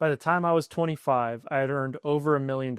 By the time I was 25, I had earned over $1 million.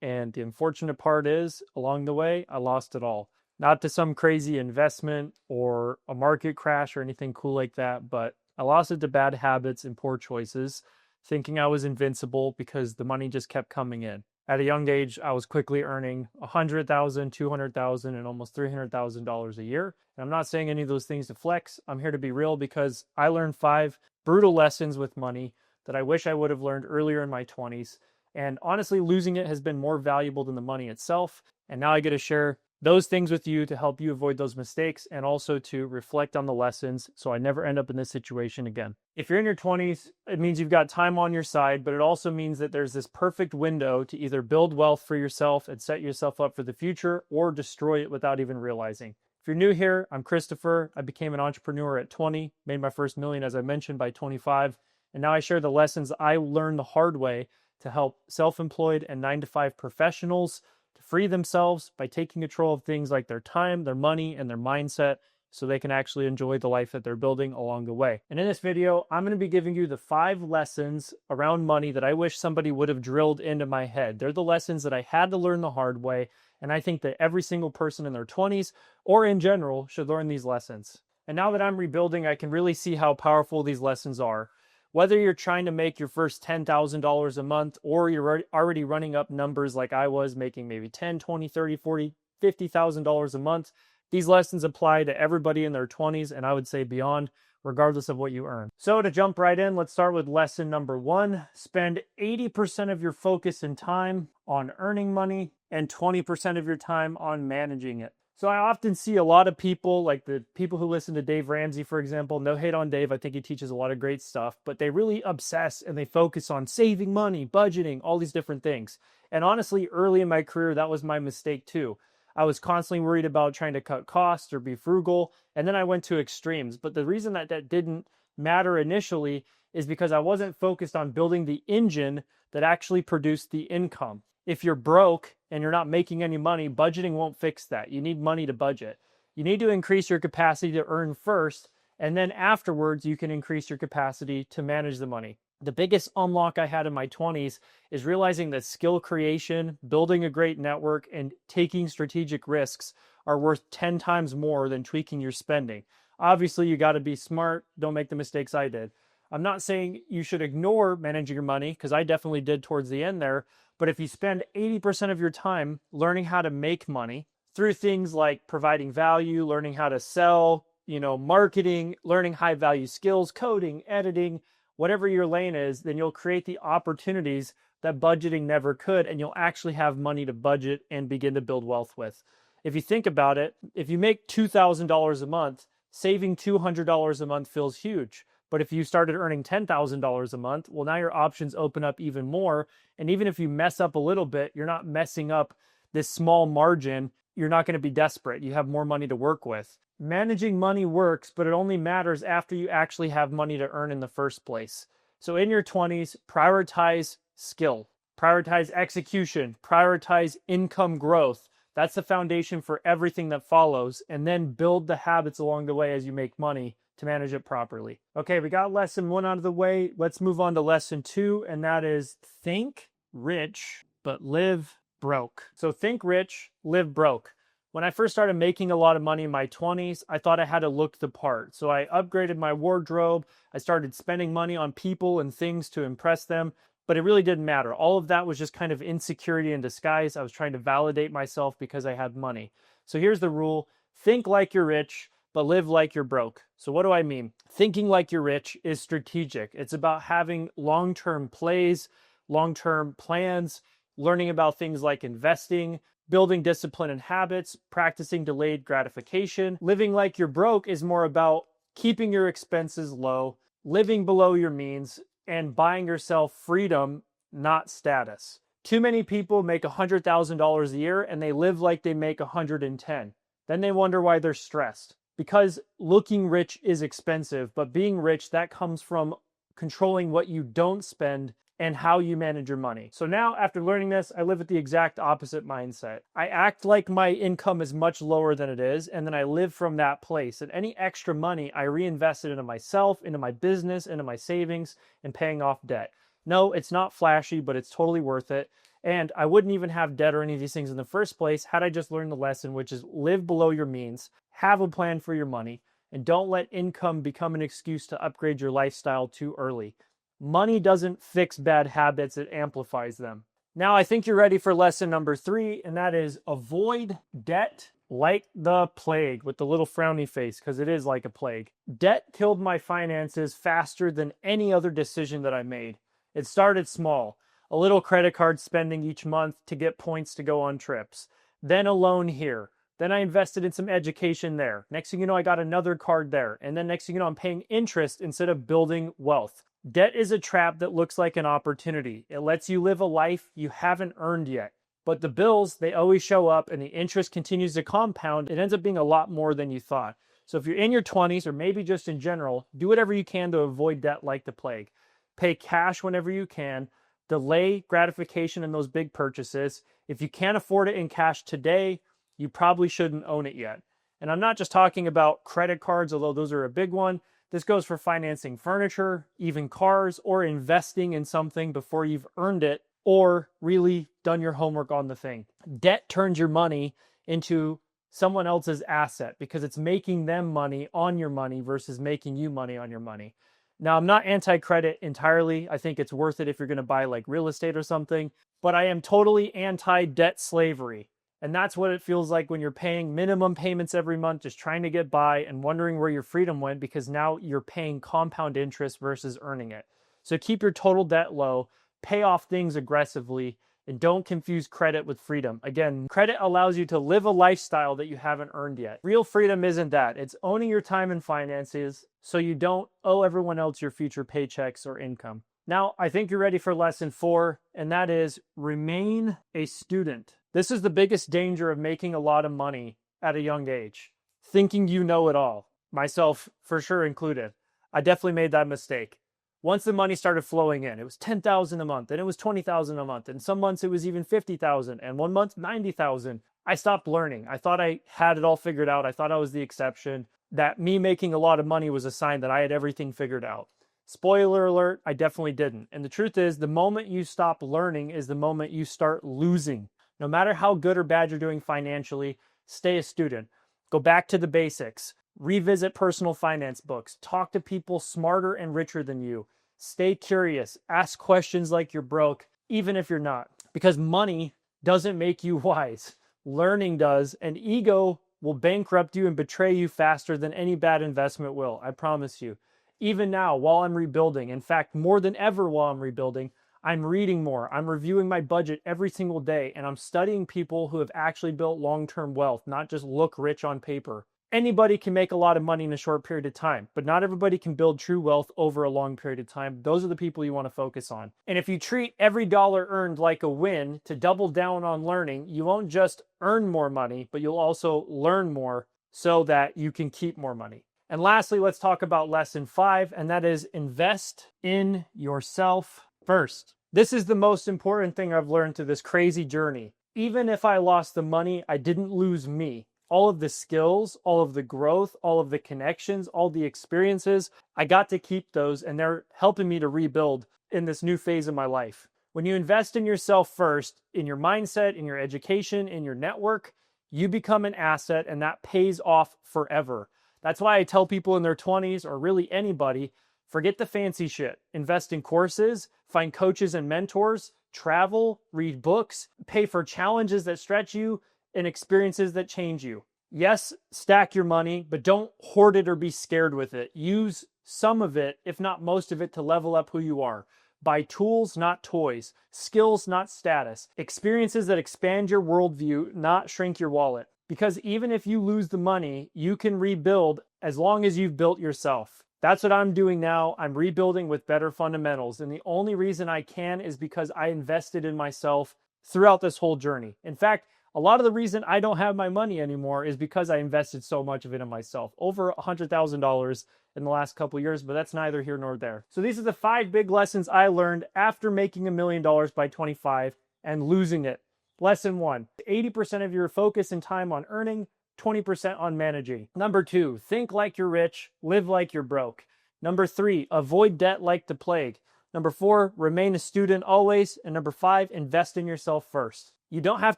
And the unfortunate part is, along the way, I lost it all. Not to some crazy investment or a market crash or anything cool like that, but I lost it to bad habits and poor choices, thinking I was invincible because the money just kept coming in. At a young age, I was quickly earning 100,000, 200,000, and almost $300,000 a year. And I'm not saying any of those things to flex. I'm here to be real because I learned 5 brutal lessons with money that I wish I would have learned earlier in my 20s. And honestly, losing it has been more valuable than the money itself. And now I get to share those things with you to help you avoid those mistakes and also to reflect on the lessons so I never end up in this situation again. If you're in your 20s, it means you've got time on your side, but it also means that there's this perfect window to either build wealth for yourself and set yourself up for the future or destroy it without even realizing. If you're new here, I'm Christopher. I became an entrepreneur at 20, made my first million, as I mentioned, by 25. And now I share the lessons I learned the hard way to help self-employed and 9-to-5 professionals to free themselves by taking control of things like their time, their money, and their mindset so they can actually enjoy the life that they're building along the way. And in this video, I'm going to be giving you the 5 lessons around money that I wish somebody would have drilled into my head. They're the lessons that I had to learn the hard way, and I think that every single person in their 20s or in general should learn these lessons. And now that I'm rebuilding, I can really see how powerful these lessons are. Whether you're trying to make your first $10,000 a month or you're already running up numbers like I was, making maybe $10, $20, $30, $40, $50,000 a month, these lessons apply to everybody in their 20s and I would say beyond, regardless of what you earn. So to jump right in, let's start with lesson number 1. Spend 80% of your focus and time on earning money and 20% of your time on managing it. So I often see a lot of people, like the people who listen to Dave Ramsey, for example. No hate on Dave. I think he teaches a lot of great stuff, but they really obsess and they focus on saving money, budgeting, all these different things. And honestly, early in my career, that was my mistake too. I was constantly worried about trying to cut costs or be frugal, and then I went to extremes. But the reason that didn't matter initially is because I wasn't focused on building the engine that actually produced the income. If you're broke and you're not making any money, budgeting won't fix that. You need money to budget. You need to increase your capacity to earn first, and then afterwards you can increase your capacity to manage the money. The biggest unlock I had in my 20s is realizing that skill creation, building a great network, and taking strategic risks are worth 10 times more than tweaking your spending. Obviously, you got to be smart. Don't make the mistakes I did. I'm not saying you should ignore managing your money, because I definitely did towards the end there. But if you spend 80% of your time learning how to make money through things like providing value, learning how to sell, marketing, learning high value skills, coding, editing, whatever your lane is, then you'll create the opportunities that budgeting never could, and you'll actually have money to budget and begin to build wealth with. If you think about it, if you make $2,000 a month, saving $200 a month feels huge. But if you started earning $10,000 a month, well, now your options open up even more. And even if you mess up a little bit, you're not messing up this small margin. You're not going to be desperate. You have more money to work with. Managing money works, but it only matters after you actually have money to earn in the first place. So in your 20s, prioritize skill, prioritize execution, prioritize income growth. That's the foundation for everything that follows. And then build the habits along the way as you make money to manage it properly. Okay, we got lesson 1 out of the way. Let's move on to lesson 2, and that is think rich, but live broke. So think rich, live broke. When I first started making a lot of money in my 20s, I thought I had to look the part. So I upgraded my wardrobe. I started spending money on people and things to impress them, but it really didn't matter. All of that was just kind of insecurity in disguise. I was trying to validate myself because I had money. So here's the rule. Think like you're rich, but live like you're broke. So what do I mean? Thinking like you're rich is strategic. It's about having long-term plays, long-term plans, learning about things like investing, building discipline and habits, practicing delayed gratification. Living like you're broke is more about keeping your expenses low, living below your means, and buying yourself freedom, not status. Too many people make $100,000 a year and they live like they make 110. Then they wonder why they're stressed. Because looking rich is expensive, but being rich, that comes from controlling what you don't spend and how you manage your money. So now, after learning this, I live with the exact opposite mindset. I act like my income is much lower than it is, and then I live from that place. And any extra money, I reinvest it into myself, into my business, into my savings, and paying off debt. No, it's not flashy, but it's totally worth it. And I wouldn't even have debt or any of these things in the first place had I just learned the lesson, which is live below your means, have a plan for your money, and don't let income become an excuse to upgrade your lifestyle too early. Money doesn't fix bad habits, it amplifies them. Now, I think you're ready for lesson number 3, and that is avoid debt like the plague, with the little frowny face, because it is like a plague. Debt killed my finances faster than any other decision that I made. It started small, a little credit card spending each month to get points to go on trips, then a loan here. Then I invested in some education there. Next thing you know, I got another card there. And then next thing you know, I'm paying interest instead of building wealth. Debt is a trap that looks like an opportunity. It lets you live a life you haven't earned yet. But the bills, they always show up and the interest continues to compound. It ends up being a lot more than you thought. So if you're in your 20s or maybe just in general, do whatever you can to avoid debt like the plague. Pay cash whenever you can. Delay gratification in those big purchases. If you can't afford it in cash today, you probably shouldn't own it yet. And I'm not just talking about credit cards, although those are a big one. This goes for financing furniture, even cars, or investing in something before you've earned it or really done your homework on the thing. Debt turns your money into someone else's asset because it's making them money on your money versus making you money on your money. Now, I'm not anti-credit entirely. I think it's worth it if you're going to buy like real estate or something, but I am totally anti-debt slavery. And that's what it feels like when you're paying minimum payments every month, just trying to get by and wondering where your freedom went because now you're paying compound interest versus earning it. So keep your total debt low, pay off things aggressively, and don't confuse credit with freedom. Again, credit allows you to live a lifestyle that you haven't earned yet. Real freedom isn't that. It's owning your time and finances so you don't owe everyone else your future paychecks or income. Now, I think you're ready for lesson 4, and that is remain a student. This is the biggest danger of making a lot of money at a young age. Thinking you know it all. Myself, for sure, included. I definitely made that mistake. Once the money started flowing in, it was $10,000 a month, and it was $20,000 a month, and some months it was even $50,000, and one month $90,000. I stopped learning. I thought I had it all figured out. I thought I was the exception. That me making a lot of money was a sign that I had everything figured out. Spoiler alert, I definitely didn't. And the truth is, the moment you stop learning is the moment you start losing. No matter how good or bad you're doing financially, stay a student. Go back to the basics. Revisit personal finance books. Talk to people smarter and richer than you. Stay curious. Ask questions like you're broke, even if you're not. Because money doesn't make you wise. Learning does, and ego will bankrupt you and betray you faster than any bad investment will. I promise you. Even now, while I'm rebuilding, in fact, more than ever while I'm rebuilding, I'm reading more. I'm reviewing my budget every single day, and I'm studying people who have actually built long-term wealth, not just look rich on paper. Anybody can make a lot of money in a short period of time, but not everybody can build true wealth over a long period of time. Those are the people you want to focus on. And if you treat every dollar earned like a win to double down on learning, you won't just earn more money, but you'll also learn more so that you can keep more money. And lastly, let's talk about lesson 5, and that is invest in yourself first. This is the most important thing I've learned through this crazy journey. Even if I lost the money, I didn't lose me. All of the skills, all of the growth, all of the connections, all the experiences, I got to keep those, and they're helping me to rebuild in this new phase of my life. When you invest in yourself first, in your mindset, in your education, in your network, you become an asset, and that pays off forever. That's why I tell people in their 20s, or really anybody, forget the fancy shit. Invest in courses, find coaches and mentors, travel, read books, pay for challenges that stretch you, and experiences that change you. Yes, stack your money, but don't hoard it or be scared with it. Use some of it, if not most of it, to level up who you are. Buy tools, not toys. Skills, not status. Experiences that expand your worldview, not shrink your wallet. Because even if you lose the money, you can rebuild as long as you've built yourself. That's what I'm doing now. I'm rebuilding with better fundamentals. And the only reason I can is because I invested in myself throughout this whole journey. In fact, a lot of the reason I don't have my money anymore is because I invested so much of it in myself. Over $100,000 in the last couple of years, but that's neither here nor there. So these are the 5 big lessons I learned after making $1 million by 25 and losing it. Lesson 1, 80% of your focus and time on earning, 20% on managing. Number 2, think like you're rich, live like you're broke. Number 3, avoid debt like the plague. Number 4, remain a student always. And number 5, invest in yourself first. You don't have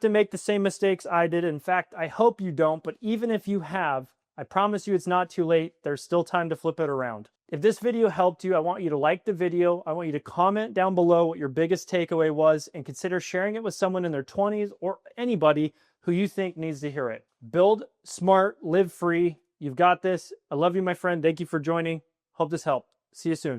to make the same mistakes I did. In fact, I hope you don't, but even if you have, I promise you it's not too late. There's still time to flip it around. If this video helped you, I want you to like the video. I want you to comment down below what your biggest takeaway was and consider sharing it with someone in their 20s or anybody who you think needs to hear it. Build smart, live free. You've got this. I love you, my friend. Thank you for joining. Hope this helped. See you soon.